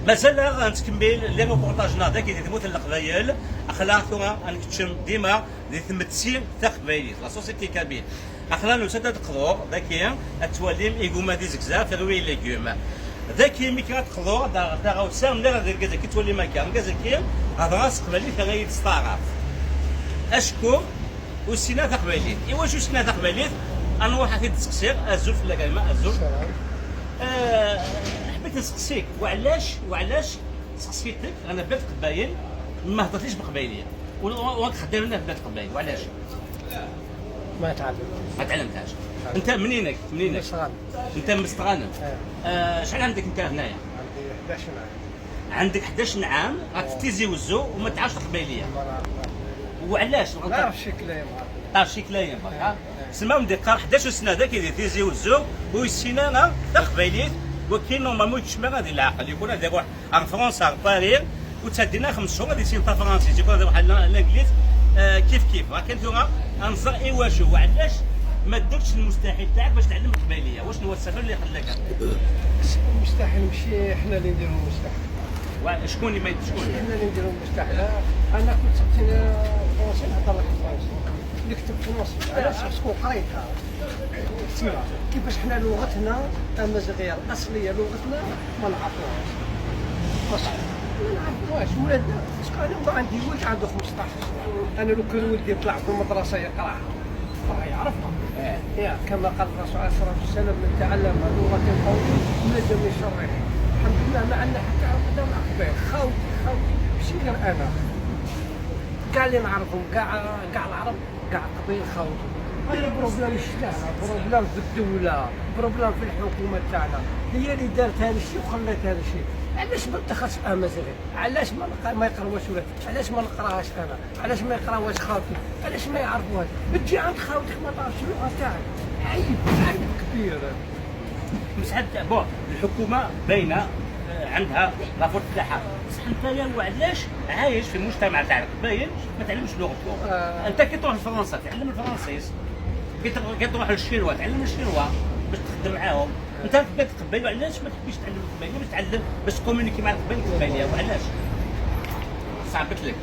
مازال غنتكمل لي روبورتاجنا ذاك اللي تموت القبايل اخلا ثم غنكتشم ديما اللي تمثل تاع قبايليت لا سوسيتي كابيل اخلا نوسات تقدر ذاك التواليم ايغوما دي زكزا فروي ليغوم ذاك ميكرات تقدر دا غاوسام لا غادي كي تولي مكان كازاكي هذا راس قبالي غادي تستعرف اشكو والسنه تاع قباليت ايوا شو سنه تاع قباليت انا واحد تسقسير الزوف لا كلمه الزوف حبيت نسقسيك وعلاش سقسيتك انا بلاد قبايل ما هضرتيش بقبايليه وراك خدام لنا في بلاد قبايل وعلاش؟ ما تعلمتش. ما تعلمتهاش. انت منينك؟ مستغانم. انت مستغانم. شحال عندك انت هنايا؟ عندي 11 عام. عندك 11 عام غتفتيزي وزو وما تعرفش القبايليه. وعلاش؟ ما نعرفش كلايم. تعرفش كلايم برك سما مدي قال 11 سنه ذاك يدير تيزي وزو ويسينا تاع قبايليت وكاين نورمالمون يتشمع غادي العقل يكون هذا يروح ان فرنسا باريس وتهدينا 5 شهور غادي يسين تاع فرنسي تيكون هذا واحد الانجليز كيف راه كان ثم انظر ايوا شو وعلاش ما درتش المستحيل تاعك باش تعلم القبايليه واش هو السبب اللي خلاك المستحيل ماشي حنا اللي نديرو المستحيل شكون اللي ما شكون حنا اللي نديرو المستحيل انا كنت سقسيني فرنسي نهضر لك فرنسي نكتب فرنسي علاش شكون قريتها تسمع كيفاش حنا لغتنا امازيغيه الاصليه لغتنا ما نعرفوهاش ما نعرفوهاش ولادنا انا عندي ولد عنده 15 سنه انا لو كان ولدي طلع في المدرسه يقراها راه يعرفها يا كما قال الرسول عليه الصلاه والسلام من تعلم لغه القوم نجم يشرح الحمد لله ما عندنا حتى عقده مع قبائل خوتي ماشي غير انا كاع اللي نعرفهم كاع العرب كاع قبائل خوتي هذا بروبليم مش تاعنا بروبليم في الدوله بروبليم في الحكومه تاعنا هي اللي دارت هذا الشيء وخلات هذا الشيء علاش ما اتخذش امازيغي علاش ما يقراوهاش ولاد علاش ما نقراهاش انا علاش ما يقراوهاش خاوتي علاش ما يعرفوهاش تجي عند خاوتك ما تعرفش اللغه تاعك عيب كبير مسحب بون الحكومه باينه عندها لافورت تاعها بصح انت وعلاش عايش في المجتمع تاع القبايل ما تعلمش لغتهم انت كي تروح لفرنسا تعلم الفرنسيس كي تروح للشينوا تعلم الشينوا باش تخدم معاهم انت في بلاد القبايل وعلاش ما تحبيش تعلم القبايليه باش تعلم باش تكومونيكي مع القبايل القبايليه وعلاش صعبت لك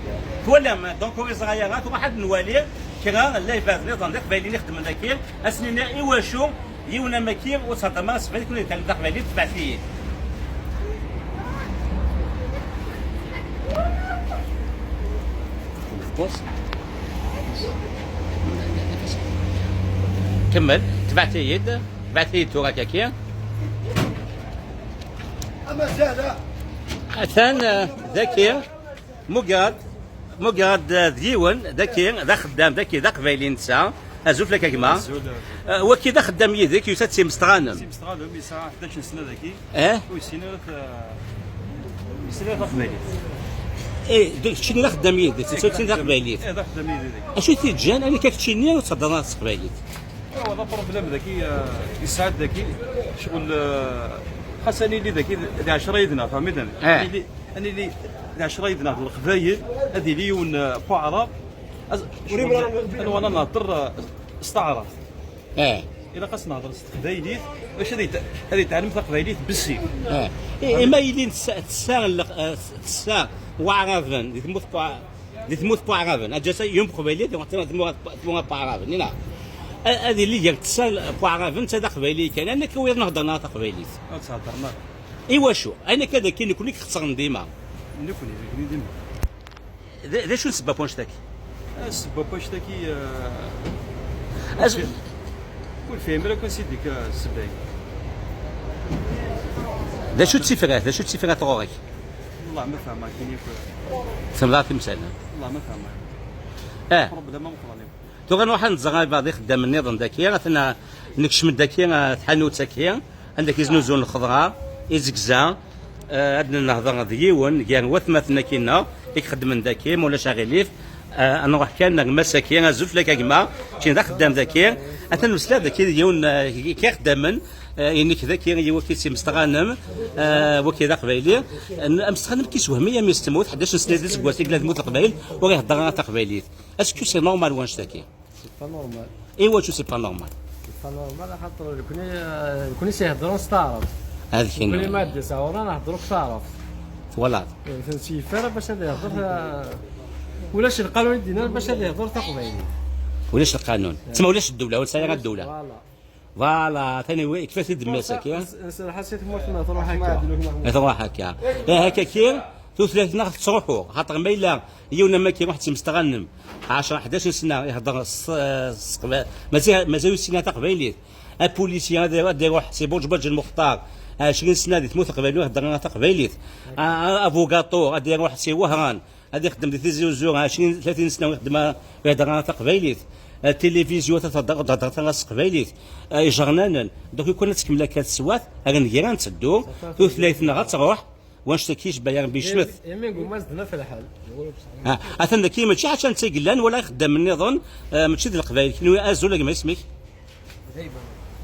ولا دونك هو صغيرات واحد نوالي كرا لا يبان لي ظن القبايلي اللي خدم ذاكير اسنينا ايواشو يونا مكير وسط ما سبعت كل تاع القبايلي تبع فيه بص كمل تبعت يد توراك كي اما زاده اثان ذاكي مقاد ديون ذاكي ذا خدام ذاكي ذا قبايلي نسا ازوف لك كما وكي ذا خدام يدك يسات سي مستغانم يسعى 11 سنه ذاكي ويسينا قبايلي ايه شنو ذا خدام يدك تسوتي ذا قبايلي ذا خدام يدك اشو تيجان انا كتشيني وتصدر ناس قبايلي هذا بروبليم ذاكي يساعد ذاكي شغل خاصني اللي ذاكي 10 يدنا فهمتني انا اللي 10 يدنا في القبايل هذه ليون بوعرة وانا نهضر استعرف الا خاص نهضر قبايليت واش هذه تعلم قبايليت بالسيف اما يلي تسا وعرفن اللي تموت بوعرفن اجا يوم قبايليت تموت بوعرفن هنا هذه اللي ديال تسال بوعرفن تدا قبايلي كان انا كوير نهضر نهار قبايليت تهضرنا ايوا شو انا كذا كي نكون خسران ديما ذا شو السبب واش تاكي السبب واش تاكي كل فيهم راه كون سيديك السبايك ذا شو التفرات غورك والله ما فاهمك كاين سمعتي مثلا والله ما فاهمك بروبليم ما مقرانين تو غنروح نتزغى بعض خدام النظام ذاكيا مثلا نكشم ذاكيا تحنوت ذاكيا عندك يزنوزون الخضراء يزكزا عندنا نهضر ديون كان وثمتنا كينا يخدم ذاكيا ولا شاغليف نروح كان مساكين زوف لك كما كاين ذا خدام ذاكيا اثن مسلا ذاكيا ديون كي خدامن يعني كذا كي هو كيسي مستغانم وكذا قبايلي مستغانم كيسوهميه ميستموت 11 سنه ديال سكواتي قال تموت القبايل وغيهضر غير تقبايليت اسكو سي نورمال واش تاكي سي با نورمال ايوا شو سي با نورمال سي با نورمال خاطر كوني سيهضرون ستعرف هذيك كوني ما دي صورنا نهضروا كتعرف ولا فهمتي فرا باش هذا يهضر ولاش القانون ديالنا باش هذا يهضر تقبيلي ولاش القانون تسمى ولاش الدوله ولا غير الدوله فوالا ثاني كيفاش يد المساكين حسيت موت نهضروا هكا نهضروا هكا هكا كاين ثلاث ناس تروحوا خاطر ما الا يونا ما كاين واحد مستغنم 10 11 سنه يهضر مازال السنه تقبيليه البوليسي هذا يروح سي بوج المختار 20 سنه اللي تموت قبيله يهضر تقبيليه افوكاتو غادي يروح سي وهران هذا يخدم دي تيزيوزور 20 30 سنه يهضر تقبيليه التلفزيون تهضر قبيليت جرنانا دوك يكون تكمل لك هاد السوات غنكيرا نتسدو ثلاثنا غتروح ونشتكيش بيان بيشمث يمين نقول ما زدنا في الحال اثنا كي ماشي عشان تيقلان ولا خدام النظام ماشي ديال القبائل كنو ازو لك ما اسمك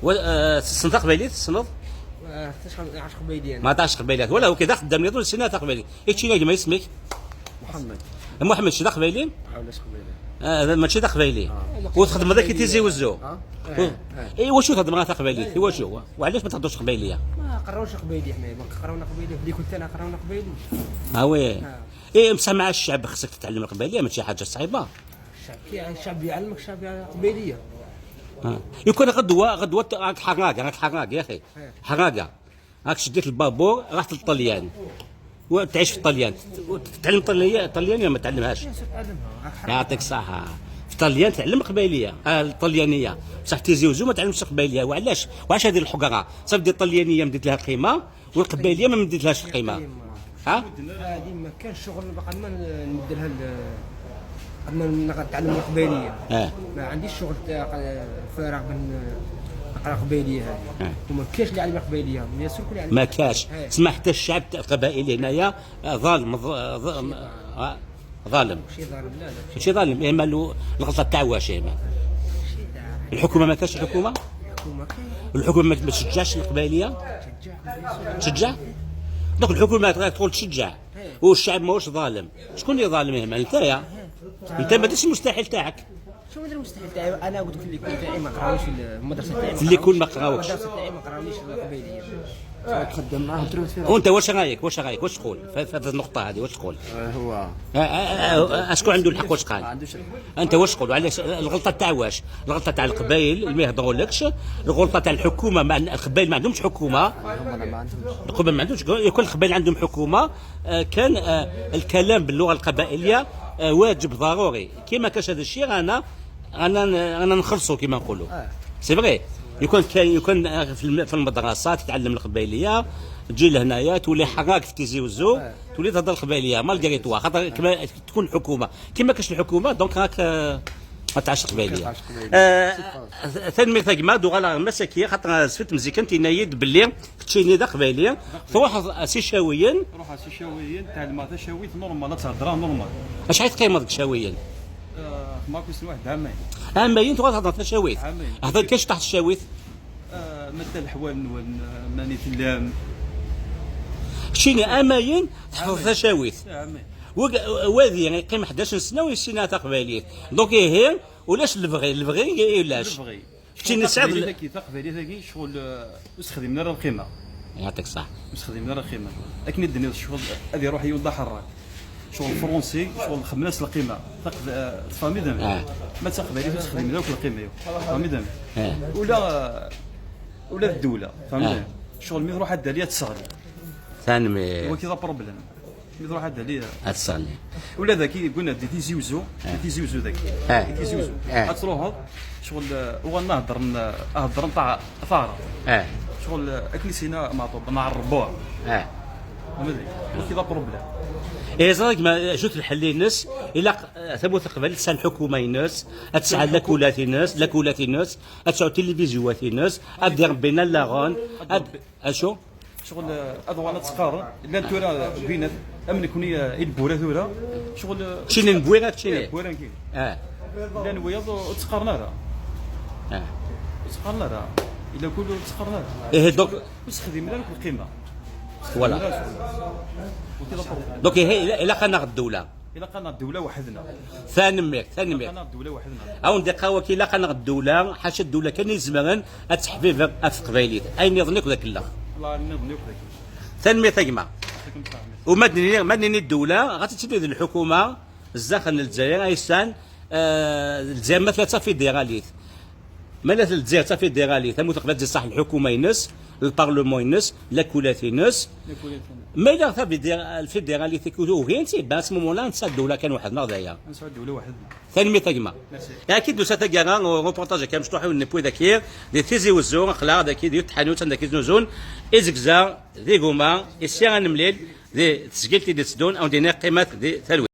السنه قبيليت السنه عاش قبيليين ما تعرفش قبيلات ولا هو كذا خدام النظام السنه قبيلي ايش ما اسمك محمد شي قبيلي علاش قبيلي هذا ماشي دا قبايلي وتخدم هذاك تيزي وزو اي واش تخدم غير قبايلي واش هو وعلاش ما تهضرش قبايليه ما قراوش قبايلي حنايا ما قراونا قبايلي اللي كنت انا قراونا قبايلي وي اي مسا مع الشعب خصك تتعلم القبايليه ماشي حاجه صعيبه الشعب يعلمك الشعب قبايليه يكون غدوه راك حراق يا اخي حراقه راك شديت البابور رحت للطليان وتعيش في الطليان وتتعلم طليانيه ما تعلمهاش يعطيك الصحه في الطليان تعلم قبايليه الطليانيه بصح تيزيوزو ما تعلمش قبايليه وعلاش هذه الحقره صافي ديال الطليانيه مديت لها قيمه والقبايليه ما مديت لهاش القيمه هذه ما كانش شغل باقي ما ندير لها قبل نتعلم القبايليه ما عنديش شغل فارغ بين قبايليه هذه وما كاش اللي يعلم القبايليه ما كاش تسمى حتى الشعب القبائلي هنايا ظالم ظالم ماشي ظالم اما الغلطه تاع واش اما الحكومه ما كاش الحكومه ما تشجعش القبائليه تشجع دوك الحكومه تقول تشجع والشعب ماهوش ظالم شكون اللي ظالم هنا انت ما درتش المستحيل تاعك شنو ندير المستحيل تاعي انا قلت لك الليكون تاعي ما قراوش في المدرسه تاعي في الليكون ما قراوكش المدرسه تاعي ما قراونيش القبايليه تخدم معاهم تروت فيها وانت واش رايك واش تقول في هذه النقطه هذه واش تقول هو اشكون عنده الحق واش قال انت واش تقول علاش الغلطه تاع واش الغلطه تاع القبائل اللي ما يهضرولكش الغلطه تاع الحكومه مع القبائل ما عندهمش حكومه القبائل ما عندهمش يكون القبائل عندهم حكومه كان الكلام باللغه القبائليه واجب ضروري كيما كاش هذا الشيء انا نخلصوا كيما نقولوا سي فري يكون في المدرسه تتعلم القبائليه تجي لهنايا تولي حراك في تيزي وزو تولي تهضر القبائليه مال ديريتوا خاطر كما تكون الحكومه كيما كاش الحكومه دونك راك ما تعرفش القبائليه ثاني ثقما دوغالا مساكيه خاطر سفت مزيكان تينايد باللي تشيني ذا قبائليه تروح سيشاويين تعلم هذا شاويت نورمال تهضر نورمال اش عيط ديك شاويين ماكو اسم واحد عامين عامين تهضر في الشاويت هضر كاش تحت الشاويت مثل الحوال ماني تلام شيني اماين تحفظ تشاويت وهذه يعني قيم 11 سنه ويسينا تقباليه دونك هي ولاش البغي ولاش شتي نسعد كي تقباليه ذاكي شغل استخدم لنا القيمه يعطيك الصح استخدم لنا القيمه لكن الدنيا الشغل هذه روح يوضح حراك شغل فرونسي شغل خمس القيمه فامي دام ما تقباليه تستخدم لنا القيمه فامي دام ولا الدوله فهمت شغل مي تروح الداليه تسغلي ثاني هو كذا بروبليم مي تروح الداليه تسغلي ولا ذاكي قلنا تيزي وزو ذاك تيزي وزو تروح شغل هو نهضر نتاع ثاره شغل اكليسينا معطوب نعربوها فهمتي هو كذا بروبليم زاك ما جوت الحل الناس الى ثبوت قبل تسال الحكومه الناس تسعى لاكولات الناس تسعى التلفزيونات الناس ادير بينا لاغون اشو شغل اضوانا تقارن لا تورا بينات امن يكون البورا ثورا شغل شنو نبويرات شنو بورا كي لا نويض تقارنا تقارنا الا كله تقارنا دوك نستخدم لك القيمه فوالا دوك هي الى قناه الدوله وحدنا ثاني قناه الدوله وحدنا او ندقاو كي لا قناه الدوله حاشا الدوله كان يزمغن التحفيف في قبايليت اي نظنك ذاك الله الله نظنك ذاك ثاني تجمع ومدني الدوله غتتدير الحكومه الزاخن الجزائر ايسان الجزائر مثلا تصافي ديغاليت مالا الجزائر تصافي ديغاليت المتقبلات ديال صح الحكومه ينس البارلمون ينس لاكولات ينس ما الا الفيدراليتي كلو غير تيبان سمو مولا نسى الدوله كان واحد ناضيا نسى الدوله واحد ثاني ميتاكما اكيد دوسا تاكا روبورتاج كان مشطوح ونبوي داكير دي تيزي وزون خلا داكي ديال التحانوت عندك نوزون ازكزا دي غوما السيان مليل دي تسجيلتي دي تسدون او دي قيمات دي ثلوي